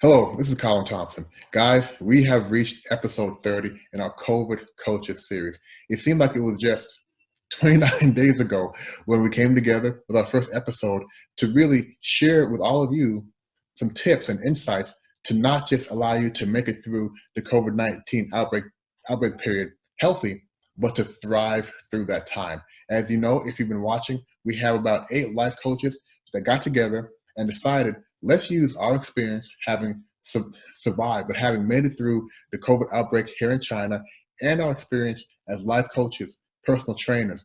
Hello, this is Colin Thompson. Guys, we have reached episode 30 in our COVID Coaches series. It seemed like it was just 29 days ago when we came together with our first episode to really share with all of you some tips and insights to not just allow you to make it through the COVID-19 outbreak period healthy, but to thrive through that time. As you know, if you've been watching, we have about 8 life coaches that got together and decided, let's use our experience having survived, but having made it through the COVID outbreak here in China and our experience as life coaches, personal trainers,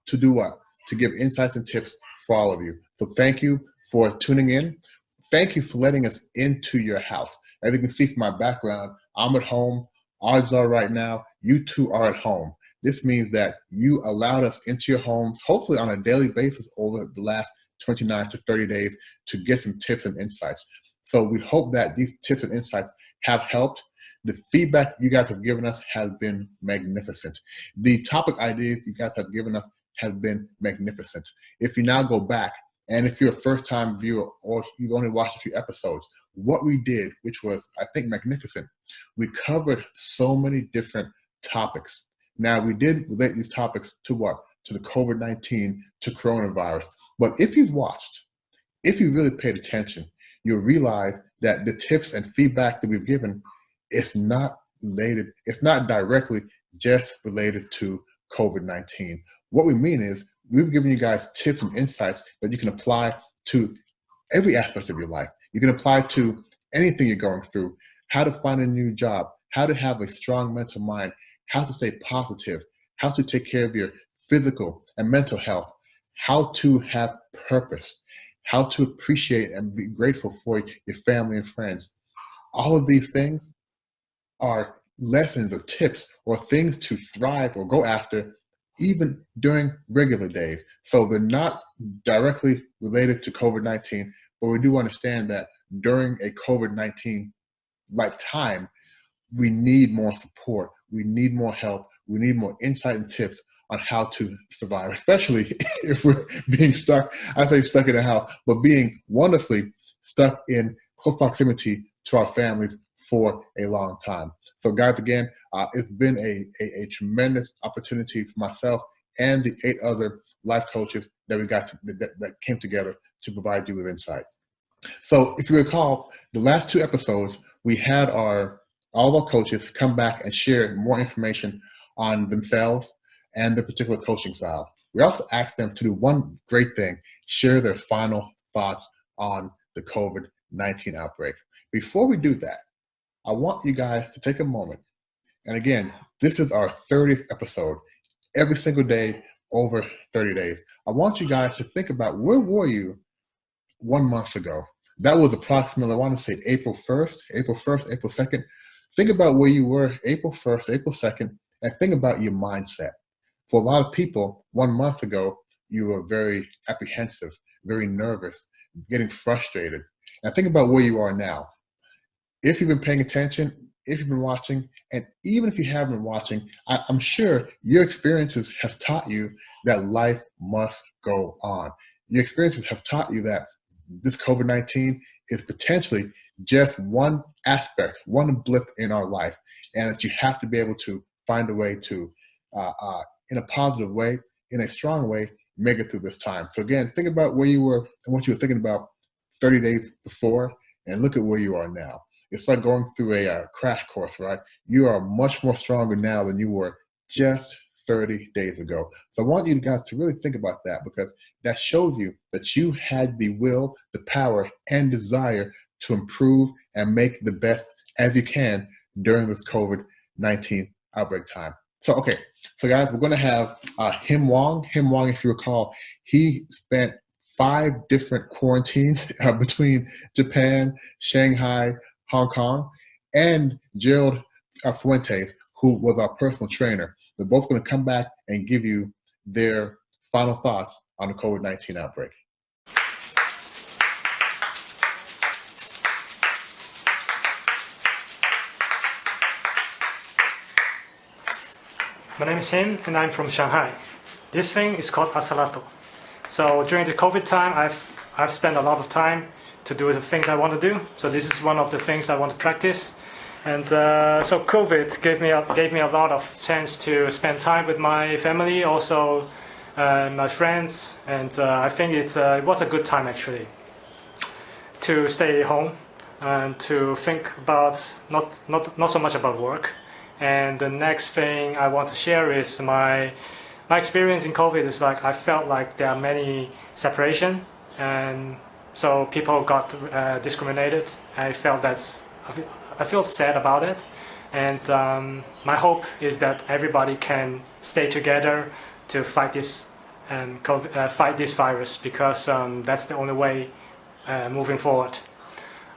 to do what? To give insights and tips for all of you. So thank you for tuning in. Thank you for letting us into your house. As you can see from my background, I'm at home. Odds are right now, you two are at home. This means that you allowed us into your homes, hopefully on a daily basis over the last 29 to 30 days to get some tips and insights. So we hope that these tips and insights have helped. The feedback you guys have given us has been magnificent. The topic ideas you guys have given us has been magnificent. If you now go back, and if you're a first-time viewer or you've only watched a few episodes, what we did, which was, I think, magnificent, we covered so many different topics. Now, we did relate these topics to what? To the COVID-19, to coronavirus. But if you've watched, if you really paid attention, you'll realize that the tips and feedback that we've given is not related, it's not directly just related to COVID-19. What we mean is we've given you guys tips and insights that you can apply to every aspect of your life. You can apply to anything you're going through, how to find a new job, how to have a strong mental mind, how to stay positive, how to take care of your physical and mental health, how to have purpose, how to appreciate and be grateful for your family and friends. All of these things are lessons or tips or things to thrive or go after even during regular days. So they're not directly related to COVID-19, but we do understand that during a COVID-19 like time, we need more support, we need more help, we need more insight and tips on how to survive, especially if we're being stuck, I say stuck in a house, but being wonderfully stuck in close proximity to our families for a long time. So guys, again, it's been a tremendous opportunity for myself and the 8 other life coaches that we got that came together to provide you with insight. So if you recall, the last 2 episodes, we had all of our coaches come back and share more information on themselves and the particular coaching style. We also asked them to do one great thing, share their final thoughts on the COVID-19 outbreak. Before we do that, I want you guys to take a moment. And again, this is our 30th episode, every single day over 30 days. I want you guys to think about, where were you 1 month ago? That was approximately, I want to say April 1st, April 2nd. Think about where you were April 1st, April 2nd, and think about your mindset. For a lot of people, 1 month ago, you were very apprehensive, very nervous, getting frustrated. And think about where you are now. If you've been paying attention, if you've been watching, and even if you haven't been watching, I'm sure your experiences have taught you that life must go on. Your experiences have taught you that this COVID-19 is potentially just one aspect, one blip in our life, and that you have to be able to find a way to, in a positive way, in a strong way, make it through this time. So again, think about where you were and what you were thinking about 30 days before, and look at where you are now. It's like going through a crash course, right? You are much more stronger now than you were just 30 days ago. So I want you guys to really think about that, because that shows you that you had the will, the power, and desire to improve and make the best as you can during this COVID-19 outbreak time. So, okay. So guys, we're going to have Wong. Wong, if you recall, he spent 5 different quarantines between Japan, Shanghai, Hong Kong, and Yerald Fuentes, who was our personal trainer. They're both going to come back and give you their final thoughts on the COVID-19 outbreak. My name is Hin, and I'm from Shanghai. This thing is called asalato. So during the COVID time, I've spent a lot of time to do the things I want to do. So this is one of the things I want to practice. And so COVID gave me a lot of chance to spend time with my family, also my friends, and I think it was a good time actually to stay home and to think about not so much about work. And the next thing I want to share is my experience in COVID is like I felt like there are many separation, and so people got discriminated. I feel sad about it, and my hope is that everybody can stay together to fight this and fight this virus, because that's the only way moving forward.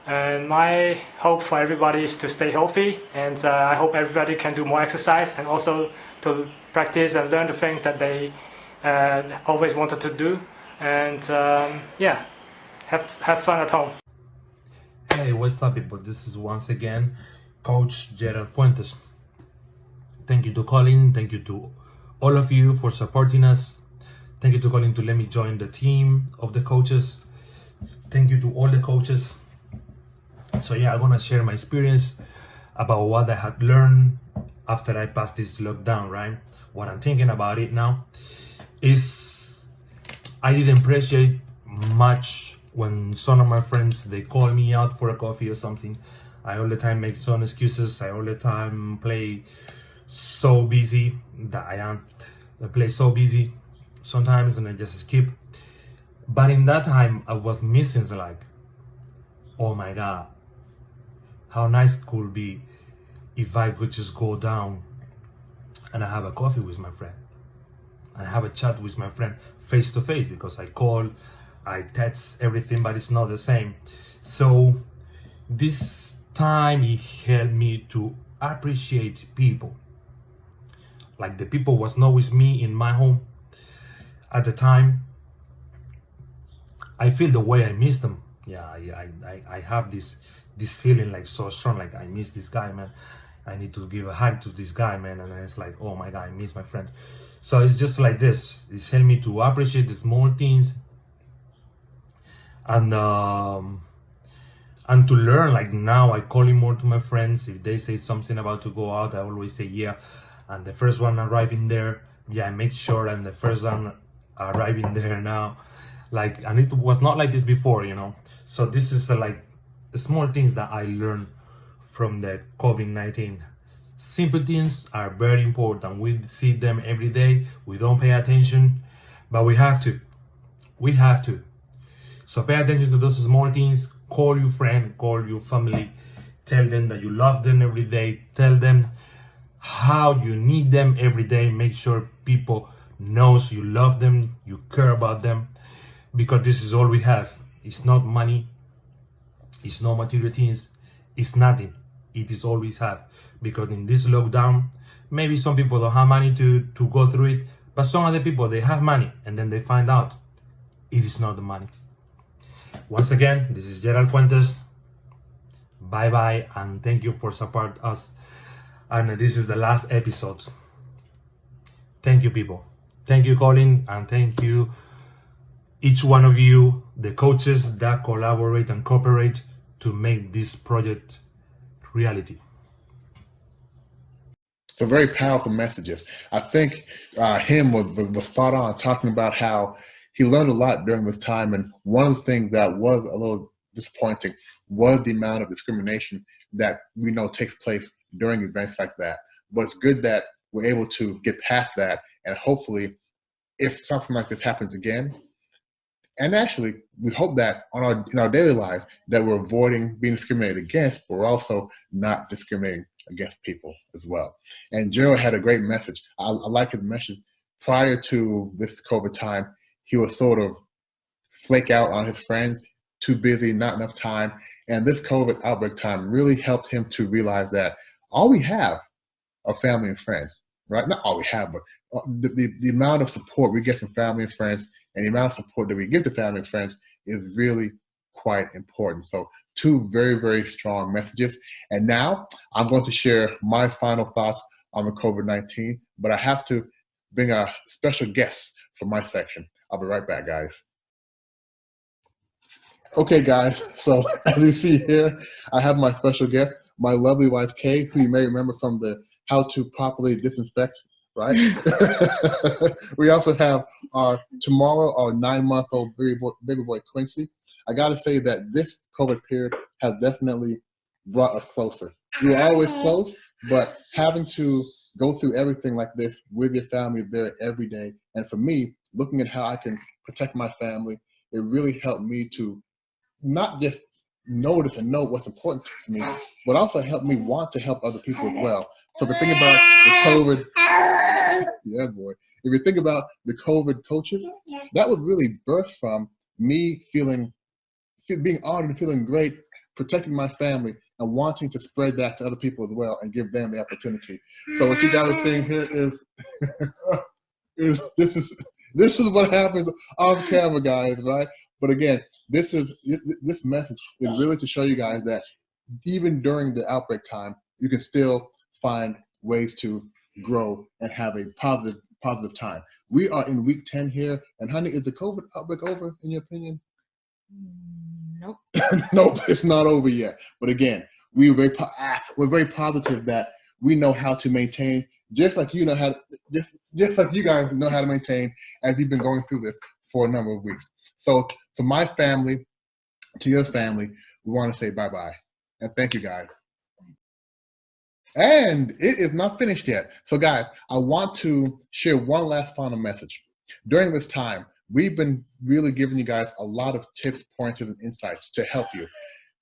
And my hope for everybody is to stay healthy, and I hope everybody can do more exercise and also to practice and learn the things that they always wanted to do, and yeah, have fun at home. Hey, what's up, people? This is once again Coach Yerald Fuentes. Thank you to Colin. Thank you to all of you for supporting us. Thank you to Colin to let me join the team of the coaches. Thank you to all the coaches. So yeah, I'm gonna share my experience about what I had learned after I passed this lockdown, right? What I'm thinking about it now is I didn't appreciate much when some of my friends, they call me out for a coffee or something. I all the time make some excuses. I all the time play so busy that I am. I play so busy sometimes and I just skip. But in that time, I was missing like, oh my God, how nice it could be if I could just go down and I have a coffee with my friend and I have a chat with my friend face to face, because I call, I text everything, but it's not the same. So this time it helped me to appreciate people. Like the people was not with me in my home at the time. I feel the way I miss them. Yeah, I have this feeling like so strong, like I miss this guy, man. I need to give a hug to this guy, man. And it's like, oh my God, I miss my friend. So it's just like this. It's helped me to appreciate the small things, and to learn. Like now I call in more to my friends. If they say something about to go out, I always say yeah. And the first one arriving there, yeah, I make sure. And the first one arriving there now, like, and it was not like this before, you know. So this is like small things that I learned from the COVID-19. Simple things are very important. We see them every day. We don't pay attention, but we have to. So pay attention to those small things. Call your friend, call your family. Tell them that you love them every day. Tell them how you need them every day. Make sure people knows you love them, you care about them, because this is all we have. It's not money, it's not material things, it's nothing. It is all we have. Because in this lockdown, maybe some people don't have money to go through it, but some other people, they have money, and then they find out it is not the money. Once again, this is Yerald Fuentes. Bye bye, and thank you for support us. And this is the last episode. Thank you, people. Thank you, Colin, and thank you each one of you, the coaches that collaborate and cooperate to make this project reality. So very powerful messages. I think him was spot on, talking about how he learned a lot during this time. And one of the things that was a little disappointing was the amount of discrimination that we know takes place during events like that. But it's good that we're able to get past that, and hopefully if something like this happens again, and actually we hope that in our daily lives that we're avoiding being discriminated against, but we're also not discriminating against people as well. And Gerald had a great message. I like his message. Prior to this COVID time, he was sort of flake out on his friends, too busy, not enough time. And this COVID outbreak time really helped him to realize that all we have are family and friends, right? Not all we have, but the amount of support we get from family and friends, and the amount of support that we give to family and friends is really quite important. So two very, very strong messages. And now I'm going to share my final thoughts on the COVID-19, but I have to bring a special guest for my section. I'll be right back, guys. Okay, guys. So as you see here, I have my special guest, my lovely wife Kay, who you may remember from the How to Properly Disinfect, right? We also have our 9-month-old baby boy Quincy. I got to say that this COVID period has definitely brought us closer. We were always close, but having to go through everything like this with your family there every day, and for me, looking at how I can protect my family, it really helped me to not just notice and know what's important to me, but also help me want to help other people as well. So if you think about the COVID, yeah, boy. If you think about the COVID coaches, that was really birthed from me being honored and feeling great, protecting my family, and wanting to spread that to other people as well and give them the opportunity. So what you guys are seeing here is this is what happens off camera, guys, right? But again, this message is really to show you guys that even during the outbreak time, you can still find ways to grow and have a positive time. We are in week 10 here, and honey, is the COVID outbreak over in your opinion? Nope. Nope, it's not over yet. But again, we're very positive that we know how to maintain, just like you know how, just like you guys know how to maintain as you've been going through this for a number of weeks. So, for my family, to your family, we want to say bye-bye and thank you, guys. And it is not finished yet. So, guys, I want to share one last final message. During this time, we've been really giving you guys a lot of tips, pointers, and insights to help you.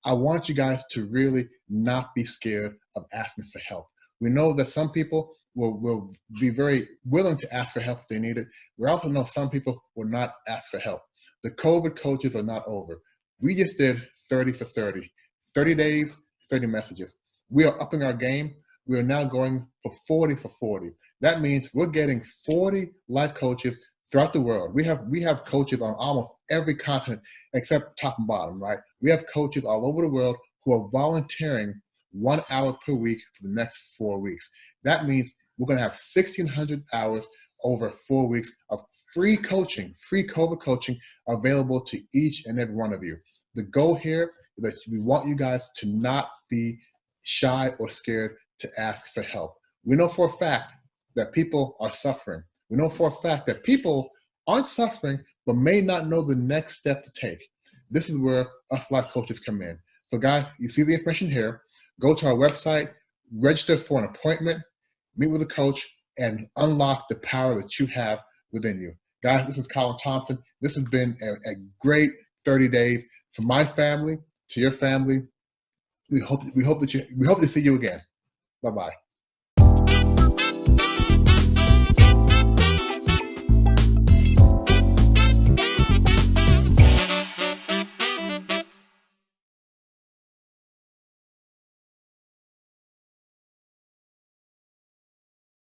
I want you guys to really not be scared of asking for help. We know that some people will be very willing to ask for help if they need it. We also know some people will not ask for help. The COVID coaches are not over. We just did 30 for 30. 30 days, 30 messages. We are upping our game. We are now going for 40 for 40. That means we're getting 40 life coaches throughout the world. We have coaches on almost every continent except top and bottom, right? We have coaches all over the world who are volunteering 1 hour per week for the next 4 weeks. That means we're going to have 1,600 hours over 4 weeks of free coaching, free COVID coaching available to each and every one of you. The goal here is that we want you guys to not be shy or scared to ask for help. We know for a fact that people are suffering. We know for a fact that people aren't suffering, but may not know the next step to take. This is where us life coaches come in. So guys, you see the information here. Go to our website, register for an appointment, meet with a coach, and unlock the power that you have within you. Guys, this is Colin Thompson. This has been a great 30 days from my family to your family. We hope to see you again. Bye-bye.